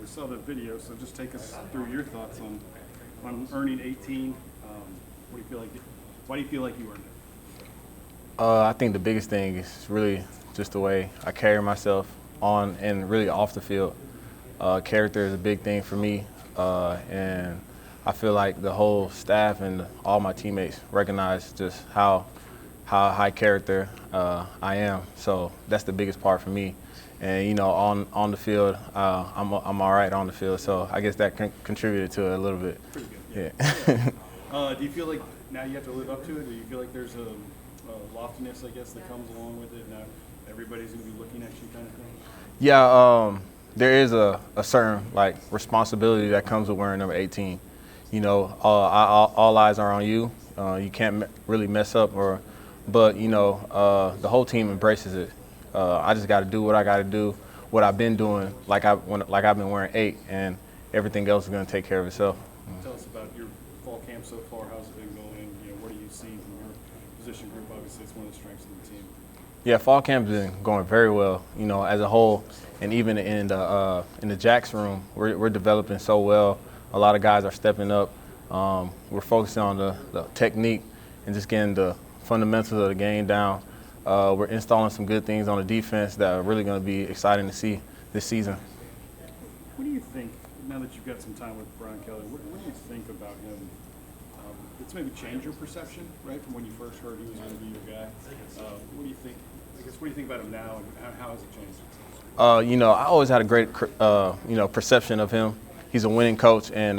We saw the video, so just take us through your thoughts on earning 18. What do you feel like? Why do you feel like you earned it? I think the biggest thing is really just the way I carry myself on and really off the field. Character is a big thing for me, and I feel like the whole staff and all my teammates recognize just how high character I am. So that's the biggest part for me. And you know, on the field, I'm all right on the field. So I guess that contributed to it a little bit. Pretty good. Yeah. Do you feel like now you have to live up to it? Do you feel like there's a loftiness, I guess, that comes along with it? Now everybody's going to be looking at you, kind of thing. Yeah. There is a certain like responsibility that comes with wearing number 18. You know, all eyes are on you. You can't really mess up, but you know, the whole team embraces it. I just got to do what I got to do, what I've been doing, like I've been wearing 8, and everything else is going to take care of itself. Tell us about your fall camp so far. How's it been going? You know, what do you see from your position group? Obviously, it's one of the strengths of the team. Yeah, fall camp's been going very well. You know, as a whole, and even in the Jacks room, we're developing so well. A lot of guys are stepping up. We're focusing on the technique and just getting the fundamentals of the game down. We're installing some good things on the defense that are really going to be exciting to see this season. What do you think, now that you've got some time with Brian Kelly, what do you think about him? It's maybe changed your perception, right, from when you first heard he was going to be your guy. What do you think? I guess, what do you think about him now, and how has it changed? You know, I always had a great, perception of him. He's a winning coach, and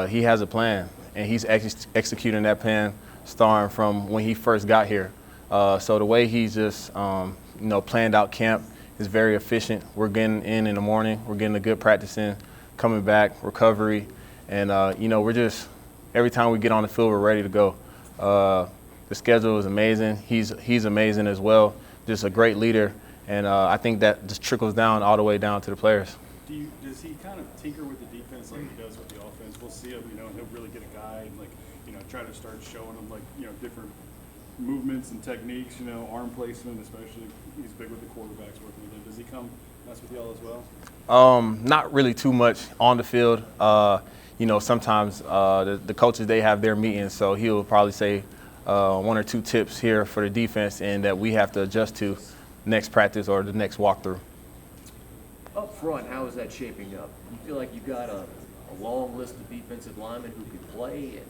he has a plan, and he's executing that plan starting from when he first got here. So the way he's just, planned out camp is very efficient. We're getting in the morning. We're getting a good practice in, coming back, recovery. And, we're just, every time we get on the field, we're ready to go. The schedule is amazing. He's amazing as well. Just a great leader. And I think that just trickles down all the way down to the players. Does he kind of tinker with the defense like he does with the offense? We'll see him, and he'll really get a guy and, try to start showing him, different movements and techniques, arm placement, especially. He's big with the quarterbacks working with him. Does he come mess with y'all as well? Not really too much on the field. Sometimes the coaches, they have their meetings, so he'll probably say 1 or 2 tips here for the defense and that we have to adjust to next practice or the next walkthrough. Up front, how is that shaping up? You feel like you've got a long list of defensive linemen who can play and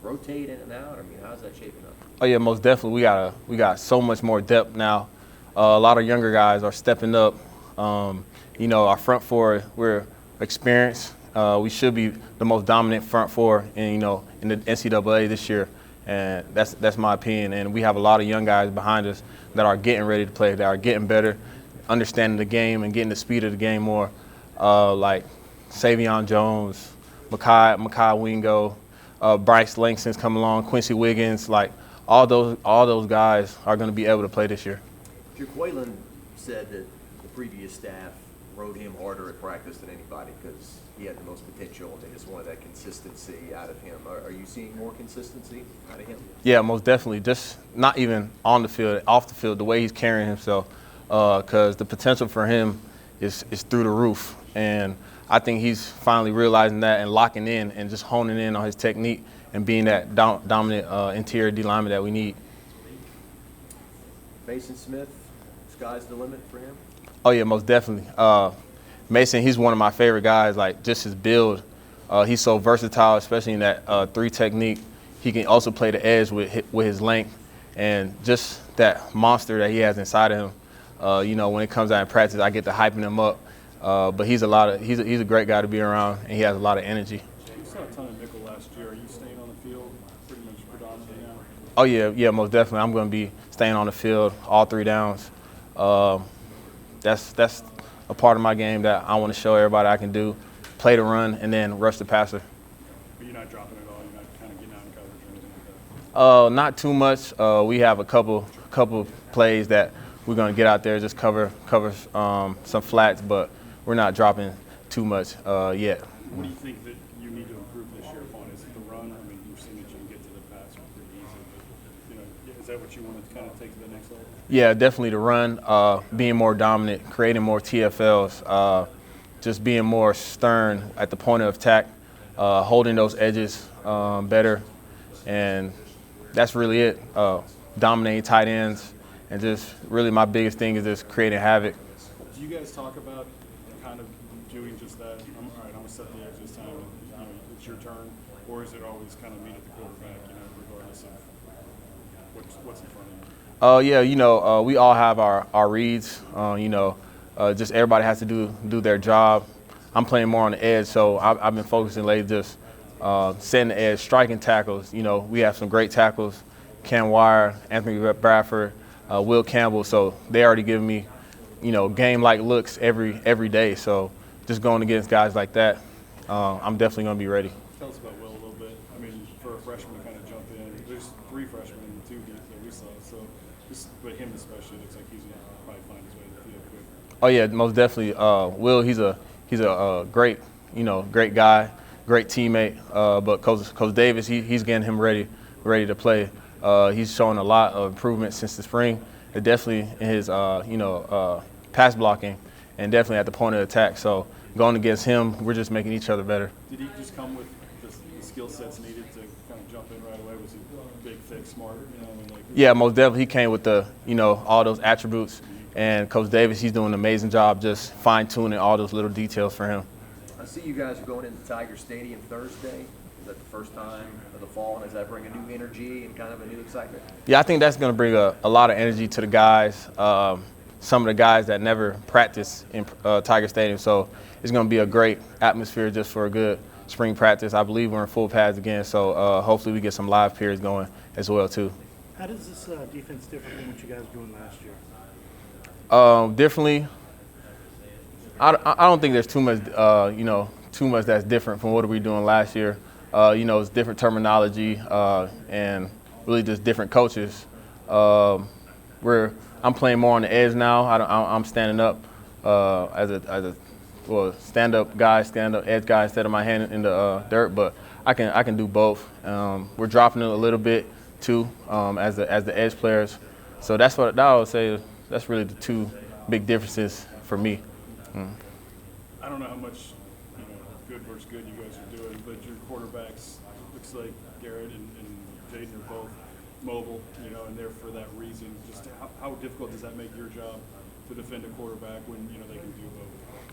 rotate in and out? I mean, how's that shaping up? Oh yeah, most definitely. We got so much more depth now. A lot of younger guys are stepping up. Our front four, we're experienced. We should be the most dominant front four in the NCAA this year, and that's my opinion. And we have a lot of young guys behind us that are getting ready to play, that are getting better, understanding the game and getting the speed of the game more. Like Savion Jones, Makai Wingo, Bryce Langston's come along, Quincy Wiggins, all those guys are going to be able to play this year. Jaquaylin said that the previous staff rode him harder at practice than anybody because he had the most potential, and they just wanted that consistency out of him. Are you seeing more consistency out of him? Yeah, most definitely. Just not even on the field, off the field, the way he's carrying himself, because the potential for him is through the roof. And I think he's finally realizing that and locking in and just honing in on his technique and being that dominant interior D lineman that we need. Mason Smith, sky's the limit for him? Oh, yeah, most definitely. Mason, he's one of my favorite guys, just his build. He's so versatile, especially in that 3 technique. He can also play the edge with his length and just that monster that he has inside of him. When it comes out in practice, I get to hyping him up. But he's a great guy to be around, and he has a lot of energy. You saw a ton of nickel last year. Are you staying on the field pretty much predominantly now? Oh, yeah, most definitely. I'm going to be staying on the field all 3 downs. That's a part of my game that I want to show everybody I can do, play the run, and then rush the passer. But you're not dropping it all? You're not kind of getting out in coverage or anything like that? Not too much. We have a couple plays that we're going to get out there, just cover some flats, but we're not dropping too much yet. What do you think that you need to improve this year upon? Is it the run? I mean, you're seeing that you can get to the passer pretty easily, but, is that what you want to kind of take to the next level? Yeah, definitely the run, being more dominant, creating more TFLs, just being more stern at the point of attack, holding those edges better, and that's really it. Dominating tight ends, and just really my biggest thing is just creating havoc. Do you guys talk about kind of doing just that? All right, I'm going to set the edge this time, and it's your turn, or is it always kind of meet at the quarterback, regardless of what's in front of you? Yeah, we all have our reads. Just everybody has to do their job. I'm playing more on the edge, so I've been focusing lately just setting the edge, striking tackles. We have some great tackles, Cam Wire, Anthony Bradford, Will Campbell. So they already give me, game-like looks every day. So just going against guys like that, I'm definitely going to be ready. Tell us about Will a little bit. I mean, for a freshman to kind of jump in, there's 3 freshmen in the 2 games that we saw. So but him especially looks like he's going to probably find his way to the field quick. Oh yeah, most definitely. Will, he's a great, great guy, great teammate. But Coach Davis, he's getting him ready to play. He's shown a lot of improvement since the spring, and definitely in his, pass blocking, and definitely at the point of attack. So going against him, we're just making each other better. Did he just come with the skill sets needed to kind of jump in right away? Was he big, thick, smart? Yeah, most definitely. He came with all those attributes. And Coach Davis, he's doing an amazing job just fine-tuning all those little details for him. I see you guys are going into Tiger Stadium Thursday. Is that the first time of the fall, and does that bring a new energy and kind of a new excitement? Yeah, I think that's going to bring a lot of energy to the guys, some of the guys that never practice in Tiger Stadium. So it's going to be a great atmosphere just for a good spring practice. I believe we're in full pads again, so hopefully we get some live periods going as well, too. How does this defense differ from what you guys were doing last year? Differently, I don't think there's too much that's different from what we were doing last year. It's different terminology and really just different coaches. I'm playing more on the edge now. I'm standing up as a stand-up guy, stand-up edge guy instead of my hand in the dirt. But I can do both. We're dropping it a little bit too as the edge players. So that's what I would say. That's really the 2 big differences for me. I don't know how much good versus good you guys are doing, but your quarterbacks, looks like Garrett and Jaden are both mobile, and they're for that reason. Just how difficult does that make your job to defend a quarterback when they can do both?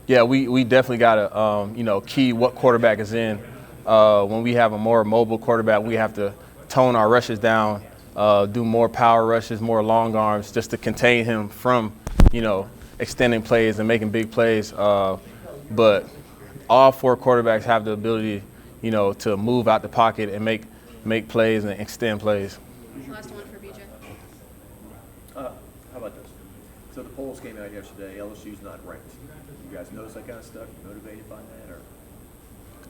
Yeah, we definitely got to key what quarterback is in. When we have a more mobile quarterback, we have to tone our rushes down. Do more power rushes, more long arms, just to contain him from, extending plays and making big plays. But all 4 quarterbacks have the ability, to move out the pocket and make plays and extend plays. Last one for BJ. How about this? So the polls came out yesterday. LSU's not ranked. You guys notice that kind of stuff? You motivated by that, or?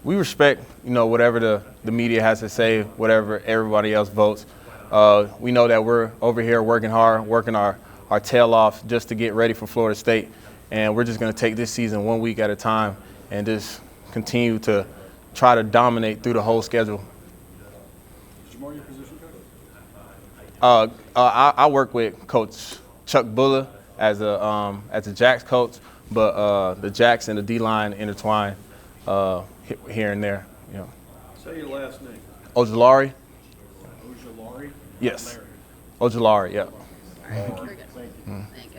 We respect, whatever the media has to say, whatever everybody else votes. We know that we're over here working hard, working our tail off just to get ready for Florida State. And we're just going to take this season 1 week at a time and just continue to try to dominate through the whole schedule. Is Jamar your position coach? I work with Coach Chuck Buller as a Jacks coach, but the Jacks and the D-line intertwine here and there. Say your last name. Ojulari? Ojulari? Yes. Larry. Ojulari, yeah. Very good. Thank you. Thanks.